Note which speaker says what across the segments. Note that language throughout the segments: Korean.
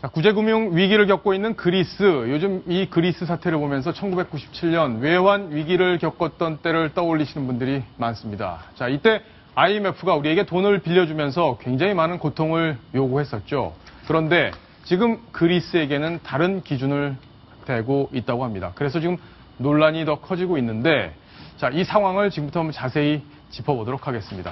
Speaker 1: 자, 구제금융 위기를 겪고 있는 그리스. 요즘 이 그리스 사태를 보면서 1997년 외환 위기를 겪었던 때를 떠올리시는 분들이 많습니다. 자, 이때 IMF가 우리에게 돈을 빌려주면서 굉장히 많은 고통을 요구했었죠. 그런데 지금 그리스에게는 다른 기준을 대고 있다고 합니다. 그래서 지금 논란이 더 커지고 있는데, 자, 이 상황을 지금부터 한번 자세히 짚어보도록 하겠습니다.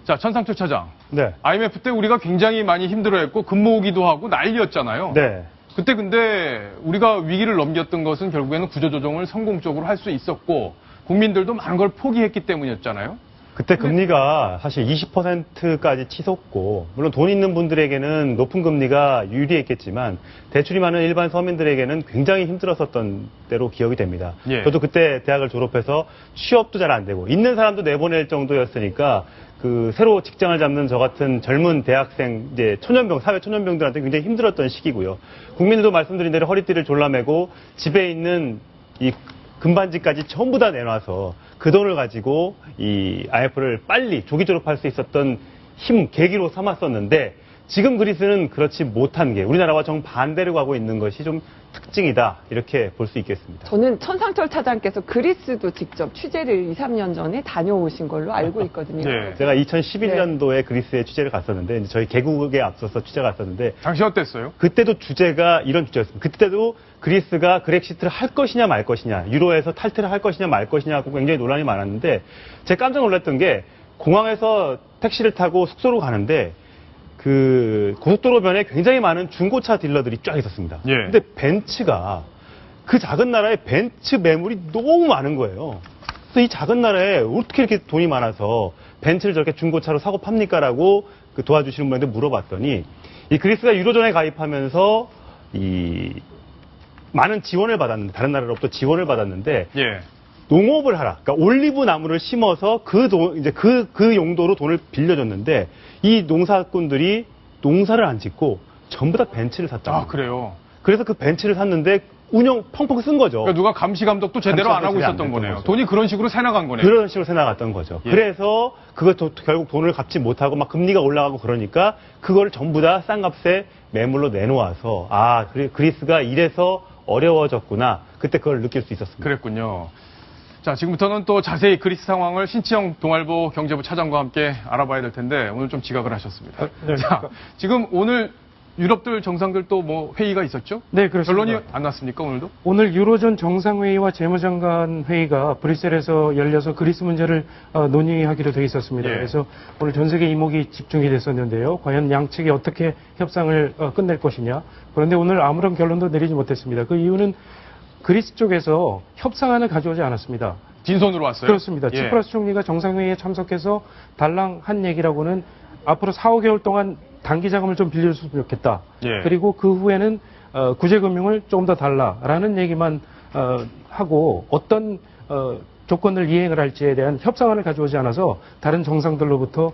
Speaker 1: 자, 천상철 차장.
Speaker 2: 네.
Speaker 1: IMF 때 우리가 굉장히 많이 힘들어했고 근무오기도 하고 난리였잖아요.
Speaker 2: 네.
Speaker 1: 그때 근데 우리가 위기를 넘겼던 것은 결국에는 구조조정을 성공적으로 할 수 있었고 국민들도 많은 걸 포기했기 때문이었잖아요.
Speaker 2: 그때 금리가 사실 20%까지 치솟고, 물론 돈 있는 분들에게는 높은 금리가 유리했겠지만 대출이 많은 일반 서민들에게는 굉장히 힘들었었던 때로 기억이 됩니다.
Speaker 1: 예.
Speaker 2: 저도 그때 대학을 졸업해서 취업도 잘 안 되고 있는 사람도 내보낼 정도였으니까 새로 직장을 잡는 저 같은 젊은 대학생, 이제 사회 초년병들한테 굉장히 힘들었던 시기고요. 국민들도 말씀드린 대로 허리띠를 졸라매고 집에 있는 이 금반지까지 전부 다 내놔서 그 돈을 가지고 이 IMF를 빨리 조기 졸업할 수 있었던 계기로 삼았었는데, 지금 그리스는 그렇지 못한 게 우리나라와 정반대로 가고 있는 것이 좀 특징이다, 이렇게 볼 수 있겠습니다.
Speaker 3: 저는 천상철 차장께서 그리스도 직접 취재를 2, 3년 전에 다녀오신 걸로 알고 있거든요.
Speaker 1: 네.
Speaker 2: 제가 2011년도에 그리스에 취재를 갔었는데, 이제 저희 개국에 앞서서 취재가 갔었는데,
Speaker 1: 당시 어땠어요?
Speaker 2: 그때도 주제가 이런 주제였습니다. 그때도 그리스가 그렉시트를 할 것이냐 말 것이냐, 유로에서 탈퇴를 할 것이냐 말 것이냐 하고 굉장히 논란이 많았는데, 제가 깜짝 놀랐던 게 공항에서 택시를 타고 숙소로 가는데 고속도로변에 굉장히 많은 중고차 딜러들이 쫙 있었습니다.
Speaker 1: 예.
Speaker 2: 근데 벤츠가, 그 작은 나라에 벤츠 매물이 너무 많은 거예요. 그래서 이 작은 나라에 어떻게 이렇게 돈이 많아서 벤츠를 저렇게 중고차로 사고 팝니까? 라고 도와주시는 분한테 물어봤더니, 이 그리스가 유로존에 가입하면서 많은 지원을 받았는데, 다른 나라로부터 지원을 받았는데,
Speaker 1: 예.
Speaker 2: 농업을 하라. 그러니까 올리브 나무를 심어서 그 용도로 돈을 빌려줬는데, 이 농사꾼들이 농사를 안 짓고 전부 다 벤츠를 샀다.
Speaker 1: 아, 그래요?
Speaker 2: 그래서 그 벤츠를 샀는데 운영 펑펑 쓴 거죠.
Speaker 1: 그러니까 누가 감시 감독도 제대로 안 하고
Speaker 2: 감시
Speaker 1: 있었던
Speaker 2: 감독이 안
Speaker 1: 거네요.
Speaker 2: 됐던
Speaker 1: 돈이 그런 식으로 새나간 거네요.
Speaker 2: 그런 식으로 새나갔던 거죠.
Speaker 1: 예.
Speaker 2: 그래서 결국 돈을 갚지 못하고 막 금리가 올라가고 그러니까 그걸 전부 다 싼 값에 매물로 내놓아서, 그리스가 이래서 어려워졌구나, 그때 그걸 느낄 수 있었습니다.
Speaker 1: 그랬군요. 자, 지금부터는 또 자세히 그리스 상황을 신치영 동아일보 경제부 차장과 함께 알아봐야 될 텐데 오늘 좀 지각을 하셨습니다.
Speaker 4: 네.
Speaker 1: 자, 지금 오늘 유럽들 정상들 또 뭐 회의가 있었죠?
Speaker 4: 네, 그렇습니다.
Speaker 1: 결론이 안 났습니까, 오늘도?
Speaker 4: 오늘 유로존 정상회의와 재무장관 회의가 브뤼셀에서 열려서 그리스 문제를 논의하기로 돼 있었습니다.
Speaker 1: 예.
Speaker 4: 그래서 오늘 전 세계 이목이 집중이 됐었는데요. 과연 양측이 어떻게 협상을 끝낼 것이냐. 그런데 오늘 아무런 결론도 내리지 못했습니다. 그 이유는 그리스 쪽에서 협상안을 가져오지 않았습니다.
Speaker 1: 빈손으로 왔어요?
Speaker 4: 그렇습니다.
Speaker 1: 예.
Speaker 4: 치프라스 총리가 정상회의에 참석해서 달랑 한 얘기라고는 앞으로 4, 5개월 동안 단기 자금을 좀 빌려줬으면 좋겠다.
Speaker 1: 예.
Speaker 4: 그리고 그 후에는 구제금융을 조금 더 달라라는 얘기만 하고 어떤 조건을 이행을 할지에 대한 협상안을 가져오지 않아서 다른 정상들로부터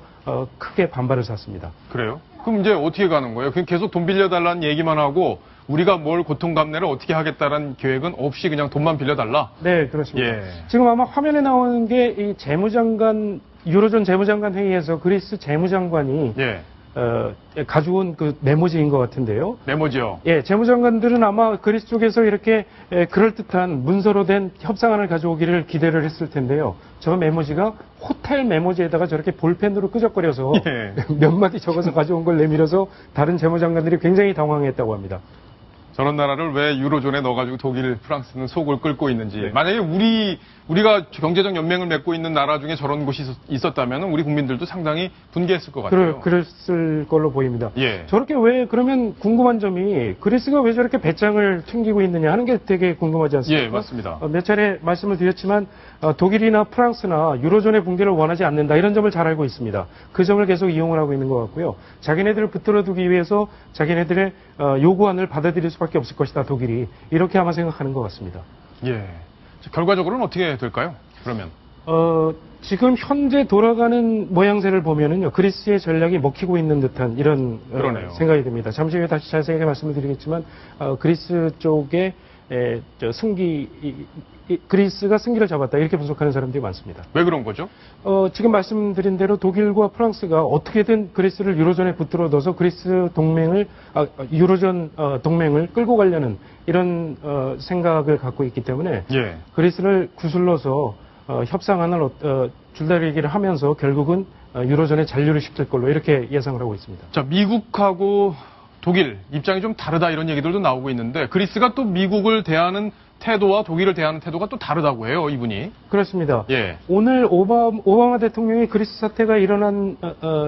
Speaker 4: 크게 반발을 샀습니다.
Speaker 1: 그래요? 그럼 이제 어떻게 가는 거예요? 그냥 계속 돈 빌려달라는 얘기만 하고 우리가 뭘 고통 감내를 어떻게 하겠다라는 계획은 없이 그냥 돈만 빌려달라?
Speaker 4: 네, 그렇습니다.
Speaker 1: 예.
Speaker 4: 지금 아마 화면에 나오는 게 이 유로존 재무장관 회의에서 그리스 재무장관이
Speaker 1: 예.
Speaker 4: 가져온 그 메모지인 것 같은데요.
Speaker 1: 메모지요.
Speaker 4: 예, 재무장관들은 아마 그리스 쪽에서 이렇게 그럴듯한 문서로 된 협상안을 가져오기를 기대를 했을 텐데요. 저 메모지가 호텔 메모지에다가 저렇게 볼펜으로 끄적거려서
Speaker 1: 예.
Speaker 4: 몇 마디 적어서 가져온 걸 내밀어서 다른 재무장관들이 굉장히 당황했다고 합니다.
Speaker 1: 저런 나라를 왜 유로존에 넣어가지고 독일, 프랑스는 속을 끓고 있는지.
Speaker 4: 네.
Speaker 1: 만약에 우리가 경제적 연맹을 맺고 있는 나라 중에 저런 곳이 있었다면 우리 국민들도 상당히 분개했을 것 같아요.
Speaker 4: 그랬을 걸로 보입니다.
Speaker 1: 예.
Speaker 4: 저렇게 그러면 궁금한 점이 그리스가 왜 저렇게 배짱을 튕기고 있느냐 하는 게 되게 궁금하지 않습니까?
Speaker 1: 예, 맞습니다.
Speaker 4: 몇 차례 말씀을 드렸지만 독일이나 프랑스나 유로존의 붕괴를 원하지 않는다 이런 점을 잘 알고 있습니다. 그 점을 계속 이용을 하고 있는 것 같고요. 자기네들을 붙들어두기 위해서 자기네들의 요구안을 받아들일 수밖에 없을 것이다, 독일이. 이렇게 아마 생각하는 것 같습니다.
Speaker 1: 예. 결과적으로는 어떻게 될까요? 그러면.
Speaker 4: 지금 현재 돌아가는 모양새를 보면은요, 그리스의 전략이 먹히고 있는 듯한 이런
Speaker 1: 그러네요.
Speaker 4: 생각이 듭니다. 잠시 후에 다시 자세하게 말씀을 드리겠지만, 그리스 쪽에 그리스가 승기를 잡았다 이렇게 분석하는 사람들이 많습니다.
Speaker 1: 왜 그런 거죠?
Speaker 4: 지금 말씀드린 대로 독일과 프랑스가 어떻게든 그리스를 유로존에 붙들어 둬서 그리스 동맹을 유로존 동맹을 끌고 가려는 이런 생각을 갖고 있기 때문에
Speaker 1: 예.
Speaker 4: 그리스를 구슬러서 협상안을 줄다리기를 하면서 결국은 유로존에 잔류를 시킬 걸로 이렇게 예상을 하고 있습니다.
Speaker 1: 자, 미국하고 독일 입장이 좀 다르다 이런 얘기들도 나오고 있는데 그리스가 또 미국을 대하는 태도와 독일을 대하는 태도가 또 다르다고 해요, 이분이.
Speaker 4: 그렇습니다.
Speaker 1: 예.
Speaker 4: 오늘 오바마 대통령이 그리스 사태가 일어난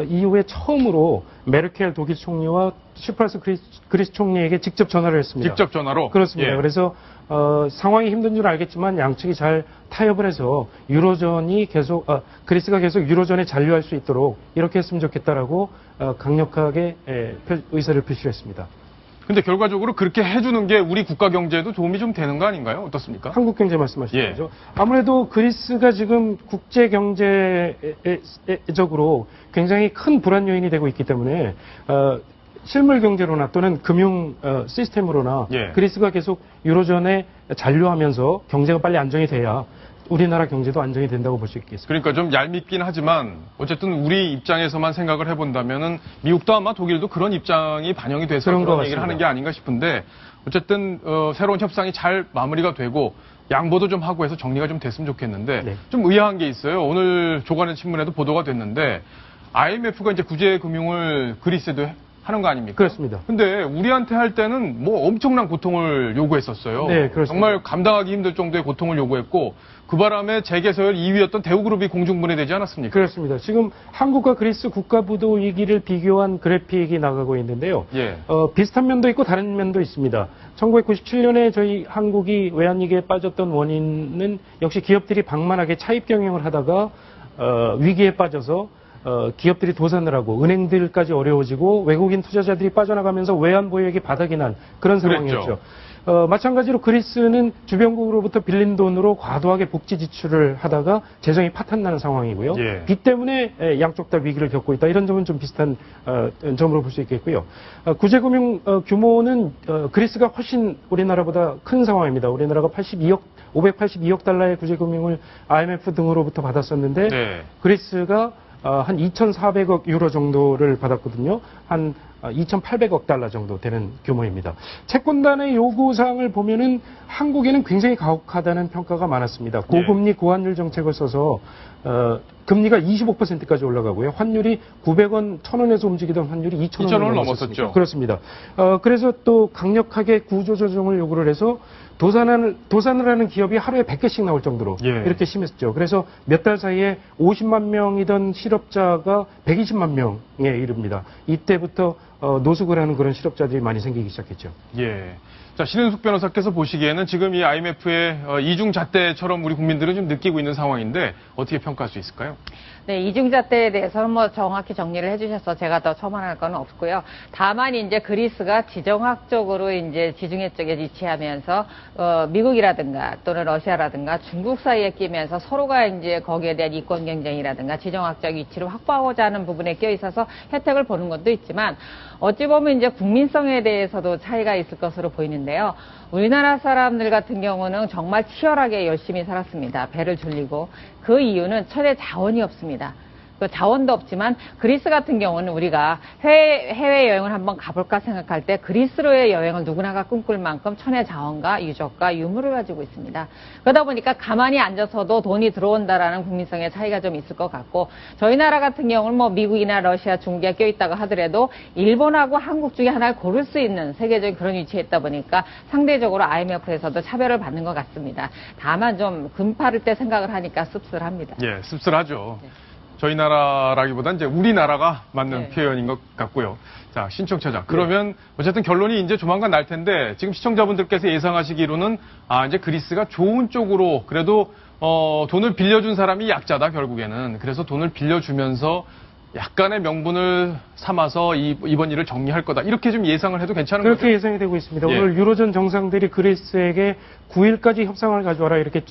Speaker 4: 이후에 처음으로 메르켈 독일 총리와 시프라스 그리스 총리에게 직접 전화를 했습니다.
Speaker 1: 직접 전화로.
Speaker 4: 그렇습니다.
Speaker 1: 예.
Speaker 4: 그래서 상황이 힘든 줄 알겠지만 양측이 잘 타협을 해서 유로존이 계속 그리스가 계속 유로존에 잔류할 수 있도록 이렇게 했으면 좋겠다라고 강력하게 의사를 표시했습니다.
Speaker 1: 근데 결과적으로 그렇게 해주는 게 우리 국가 경제에도 도움이 좀 되는 거 아닌가요? 어떻습니까?
Speaker 4: 한국 경제 말씀하시는
Speaker 1: 예.
Speaker 4: 거죠. 아무래도 그리스가 지금 국제 경제적으로 굉장히 큰 불안 요인이 되고 있기 때문에 실물 경제로나 또는 금융 시스템으로나
Speaker 1: 예.
Speaker 4: 그리스가 계속 유로존에 잔류하면서 경제가 빨리 안정이 돼야 우리나라 경제도 안정이 된다고 볼 수 있겠습니다.
Speaker 1: 그러니까 좀 얄밉긴 하지만 어쨌든 우리 입장에서만 생각을 해본다면은 미국도 아마 독일도 그런 입장이 반영이 돼서
Speaker 4: 그런 것
Speaker 1: 그런 얘기를
Speaker 4: 같습니다.
Speaker 1: 하는 게 아닌가 싶은데 어쨌든 새로운 협상이 잘 마무리가 되고 양보도 좀 하고 해서 정리가 좀 됐으면 좋겠는데
Speaker 4: 네.
Speaker 1: 좀 의아한 게 있어요. 오늘 조간의 신문에도 보도가 됐는데 IMF가 이제 구제금융을 그리스에도 하는 거 아닙니까?
Speaker 4: 그렇습니다.
Speaker 1: 근데 우리한테 할 때는 뭐 엄청난 고통을 요구했었어요.
Speaker 4: 네, 그렇습니다.
Speaker 1: 정말 감당하기 힘들 정도의 고통을 요구했고 그 바람에 재계서열 2위였던 대우그룹이 공중분해되지 않았습니까?
Speaker 4: 그렇습니다. 지금 한국과 그리스 국가부도 위기를 비교한 그래픽이 나가고 있는데요.
Speaker 1: 예.
Speaker 4: 비슷한 면도 있고 다른 면도 있습니다. 1997년에 저희 한국이 외환위기에 빠졌던 원인은 역시 기업들이 방만하게 차입 경영을 하다가 위기에 빠져서 기업들이 도산을 하고 은행들까지 어려워지고 외국인 투자자들이 빠져나가면서 외환 보유액이 바닥이 난 그런 상황이었죠.
Speaker 1: 그랬죠.
Speaker 4: 마찬가지로 그리스는 주변국으로부터 빌린 돈으로 과도하게 복지 지출을 하다가 재정이 파탄나는 상황이고요.
Speaker 1: 예.
Speaker 4: 빚 때문에 양쪽 다 위기를 겪고 있다. 이런 점은 좀 비슷한 점으로 볼 수 있겠고요. 구제금융 규모는 그리스가 훨씬 우리나라보다 큰 상황입니다. 우리나라가 582억 달러의 구제금융을 IMF 등으로부터 받았었는데
Speaker 1: 네.
Speaker 4: 그리스가 한 2,400억 유로 정도를 받았거든요. 한 2,800억 달러 정도 되는 규모입니다. 채권단의 요구사항을 보면은 한국에는 굉장히 가혹하다는 평가가 많았습니다. 고금리 고환율 정책을 써서 금리가 25%까지 올라가고요. 환율이 900원, 1,000원에서 움직이던 환율이 2,000원을
Speaker 1: 넘었었죠.
Speaker 4: 그렇습니다. 그래서 또 강력하게 구조조정을 요구를 해서 도산을 하는 기업이 하루에 100개씩 나올 정도로
Speaker 1: 예.
Speaker 4: 이렇게 심했죠. 그래서 몇 달 사이에 50만 명이던 실업자가 120만 명에 이릅니다. 이때부터 노숙을 하는 그런 실업자들이 많이 생기기 시작했죠.
Speaker 1: 예. 자, 신은숙 변호사께서 보시기에는 지금 이 IMF의 이중잣대처럼 우리 국민들은 좀 느끼고 있는 상황인데 어떻게 평가할 수 있을까요?
Speaker 5: 네, 이중잣대에 대해서는 뭐 정확히 정리를 해주셔서 제가 더 첨언할 건 없고요. 다만 이제 그리스가 지정학적으로 이제 지중해 쪽에 위치하면서 미국이라든가 또는 러시아라든가 중국 사이에 끼면서 서로가 이제 거기에 대한 이권 경쟁이라든가 지정학적 위치를 확보하고자 하는 부분에 껴 있어서 혜택을 보는 것도 있지만 어찌 보면 이제 국민성에 대해서도 차이가 있을 것으로 보이는데요. 우리나라 사람들 같은 경우는 정말 치열하게 열심히 살았습니다. 배를 줄리고 그 이유는 천에 자원이 없습니다. 그 자원도 없지만 그리스 같은 경우는 우리가 해외 여행을 한번 가볼까 생각할 때 그리스로의 여행을 누구나가 꿈꿀 만큼 천의 자원과 유적과 유물을 가지고 있습니다. 그러다 보니까 가만히 앉아서도 돈이 들어온다라는 국민성의 차이가 좀 있을 것 같고 저희 나라 같은 경우는 뭐 미국이나 러시아, 중국에 껴있다고 하더라도 일본하고 한국 중에 하나를 고를 수 있는 세계적인 그런 위치에 있다 보니까 상대적으로 IMF에서도 차별을 받는 것 같습니다. 다만 좀 금파를 때 생각을 하니까 씁쓸합니다.
Speaker 1: 예, 씁쓸하죠. 네. 저희 나라라기보단 이제 우리나라가 맞는
Speaker 5: 네.
Speaker 1: 표현인 것 같고요. 자, 신청자자. 그러면 어쨌든 결론이 이제 조만간 날 텐데 지금 시청자분들께서 예상하시기로는 이제 그리스가 좋은 쪽으로 그래도 돈을 빌려준 사람이 약자다 결국에는. 그래서 돈을 빌려주면서 약간의 명분을 삼아서 이번 일을 정리할 거다. 이렇게 좀 예상을 해도 괜찮은 거죠?
Speaker 4: 그렇게 예상이 되고 있습니다.
Speaker 1: 예.
Speaker 4: 오늘 유로존 정상들이 그리스에게 9일까지 협상을 가져와라 이렇게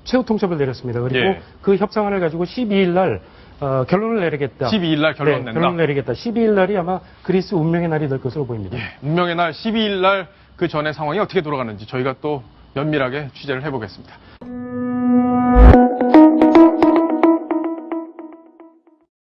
Speaker 4: 최후 통첩을 내렸습니다. 그리고
Speaker 1: 예.
Speaker 4: 그 협상안을 가지고 12일 날 결론을 내리겠다.
Speaker 1: 12일 날 결론
Speaker 4: 네,
Speaker 1: 낸다.
Speaker 4: 결론을 내리겠다. 12일 날이 아마 그리스 운명의 날이 될 것으로 보입니다.
Speaker 1: 예, 운명의 날 12일 날 그 전에 상황이 어떻게 돌아가는지 저희가 또 면밀하게 취재를 해보겠습니다.